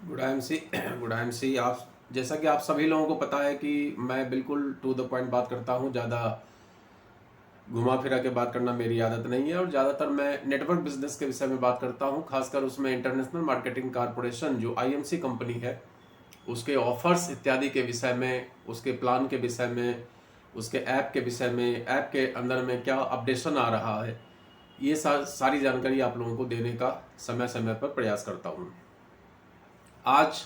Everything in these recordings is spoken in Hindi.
गुड आई एम सी आप जैसा कि आप सभी लोगों को पता है कि मैं बिल्कुल टू द पॉइंट बात करता हूँ। ज़्यादा घुमा फिरा के बात करना मेरी आदत नहीं है और ज़्यादातर मैं नेटवर्क बिजनेस के विषय में बात करता हूँ, खासकर उसमें इंटरनेशनल मार्केटिंग कारपोरेशन जो आईएमसी कंपनी है उसके ऑफर्स इत्यादि के विषय में, उसके प्लान के विषय में, उसके ऐप के विषय में, ऐप के अंदर में क्या अपडेशन आ रहा है, ये सारी जानकारी आप लोगों को देने का समय समय पर प्रयास करता हूँ। आज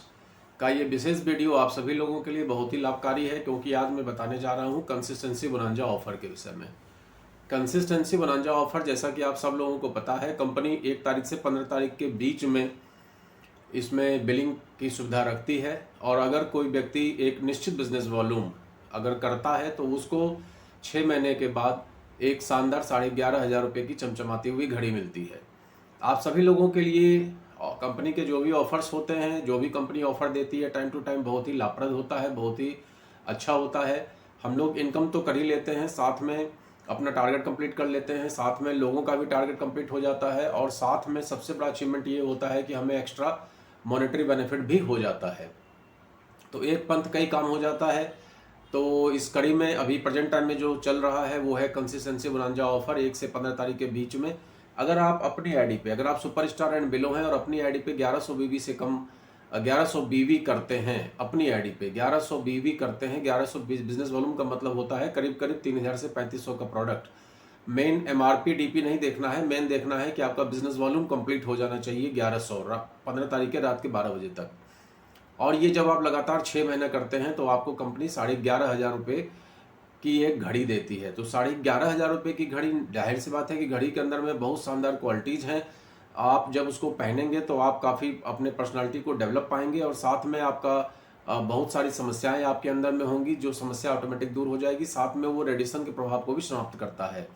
का ये विशेष वीडियो आप सभी लोगों के लिए बहुत ही लाभकारी है, क्योंकि आज मैं बताने जा रहा हूँ कंसिस्टेंसी बोनांजा ऑफर के विषय में। कंसिस्टेंसी बोनांजा ऑफर, जैसा कि आप सब लोगों को पता है, कंपनी 1 तारीख से 15 तारीख के बीच में इसमें बिलिंग की सुविधा रखती है। और अगर कोई व्यक्ति एक निश्चित बिजनेस वॉल्यूम अगर करता है तो उसको 6 महीने के बाद एक शानदार 11,500 रुपये की चमचमाती हुई घड़ी मिलती है। आप सभी लोगों के लिए कंपनी के जो भी ऑफर्स होते हैं, जो भी कंपनी ऑफर देती है, टाइम टू टाइम बहुत ही लाभप्रद होता है, बहुत ही अच्छा होता है। हम लोग इनकम तो कर ही लेते हैं, साथ में अपना टारगेट कंप्लीट कर लेते हैं, साथ में लोगों का भी टारगेट कंप्लीट हो जाता है, और साथ में सबसे बड़ा अचीवमेंट ये होता है कि हमें एक्स्ट्रा मॉनेटरी बेनिफिट भी हो जाता है। तो एक पंथ कई काम हो जाता है। तो इस कड़ी में अभी प्रेजेंट टाइम में जो चल रहा है वो है कंसिस्टेंसी बोनांजा ऑफर 1 से 15 तारीख के बीच में। अगर आप अपनी आईडी पे, अगर आप सुपरस्टार एंड बिलो हैं और अपनी आईडी पे 1100 बीवी से कम 1100 बीवी करते हैं, अपनी आईडी पे 1100 बीवी करते हैं, 1100 बिजनेस वॉल्यूम का मतलब होता है करीब करीब 3000 से 3500 का प्रोडक्ट। मेन एमआरपी डीपी नहीं देखना है, मेन देखना है कि आपका बिजनेस वॉल्यूम कंप्लीट हो जाना चाहिए 1100 15 तारीख के रात के 12 बजे तक। और ये जब आप लगातार 6 महीने करते हैं तो आपको कंपनी 11,500 रुपये की एक घड़ी देती है। तो 11,500 रुपये की घड़ी, जाहिर सी बात है कि घड़ी के अंदर में बहुत शानदार क्वालिटीज़ हैं। आप जब उसको पहनेंगे तो आप काफ़ी अपने पर्सनालिटी को डेवलप पाएंगे, और साथ में आपका बहुत सारी समस्याएं आपके अंदर में होंगी, जो समस्या ऑटोमेटिक दूर हो जाएगी। साथ में वो रेडिएशन के प्रभाव को भी समाप्त करता है।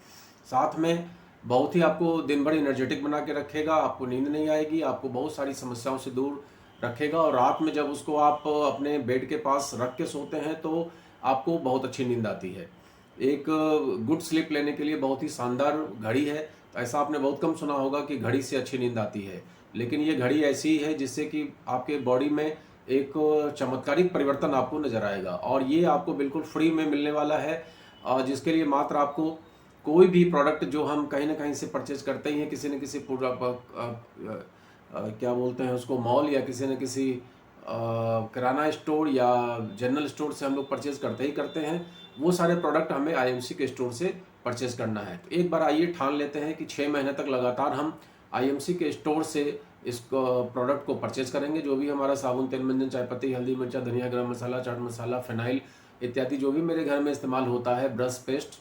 साथ में बहुत ही आपको दिन भर एनर्जेटिक बना के रखेगा, आपको नींद नहीं आएगी, आपको बहुत सारी समस्याओं से दूर रखेगा। और रात में जब उसको आप अपने बेड के पास रख के सोते हैं तो आपको बहुत अच्छी नींद आती है। एक गुड स्लीप लेने के लिए बहुत ही शानदार घड़ी है। तो ऐसा आपने बहुत कम सुना होगा कि घड़ी से अच्छी नींद आती है, लेकिन ये घड़ी ऐसी है जिससे कि आपके बॉडी में एक चमत्कारिक परिवर्तन आपको नजर आएगा। और ये आपको बिल्कुल फ्री में मिलने वाला है, जिसके लिए मात्र आपको कोई भी प्रोडक्ट जो हम कहीं ना कहीं से परचेज करते ही हैं, किसी न किसी क्या बोलते हैं उसको, मॉल या किसी न किसी किराना स्टोर या जनरल स्टोर से हम लोग परचेज करते ही करते हैं। वो सारे प्रोडक्ट हमें आईएमसी के स्टोर से परचेज करना है। तो एक बार आइए ठान लेते हैं कि 6 महीने तक लगातार हम आईएमसी के स्टोर से इस प्रोडक्ट को परचेज करेंगे। जो भी हमारा साबुन, तेल, मंजन, चाय पत्ती, हल्दी, मिर्चा, धनिया, गरम मसाला, चाट मसाला, फिनाइल इत्यादि जो भी मेरे घर में इस्तेमाल होता है, ब्रश, पेस्ट,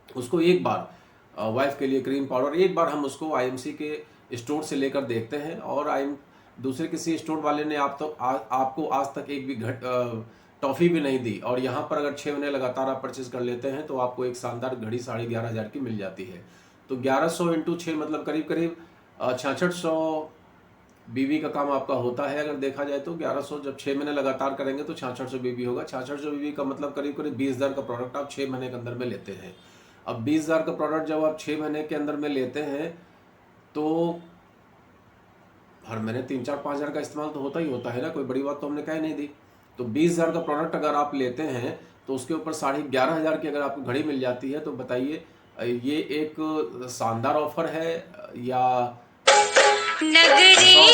उसको एक बार, वाइफ के लिए क्रीम पाउडर, एक बार हम उसको आईएमसी के स्टोर से लेकर देखते हैं। और दूसरे किसी स्टोर वाले ने आपको आज तक एक भी टॉफी भी नहीं दी, और यहाँ पर अगर 6 महीने लगातार आप परचेज कर लेते हैं तो आपको एक शानदार घड़ी 11,500 की मिल जाती है। तो 1100 इंटू 6 मतलब करीब करीब 6600 बीबी का काम आपका होता है। अगर देखा जाए तो 1100 जब 6 महीने लगातार करेंगे तो 6600 बीबी होगा। 6600 बीबी का मतलब करीब करीब 20,000 का प्रोडक्ट आप 6 महीने के अंदर में लेते हैं। अब 20,000 का प्रोडक्ट जब आप 6 महीने के अंदर में लेते हैं तो हर महीने 3-4-5,000 का इस्तेमाल तो होता ही होता है ना, कोई बड़ी बात तो हमने कह नहीं दी। तो 20,000 का प्रोडक्ट अगर आप लेते हैं तो उसके ऊपर 11,500 की अगर आपको घड़ी मिल जाती है, तो बताइए ये एक शानदार ऑफर है या ऐसा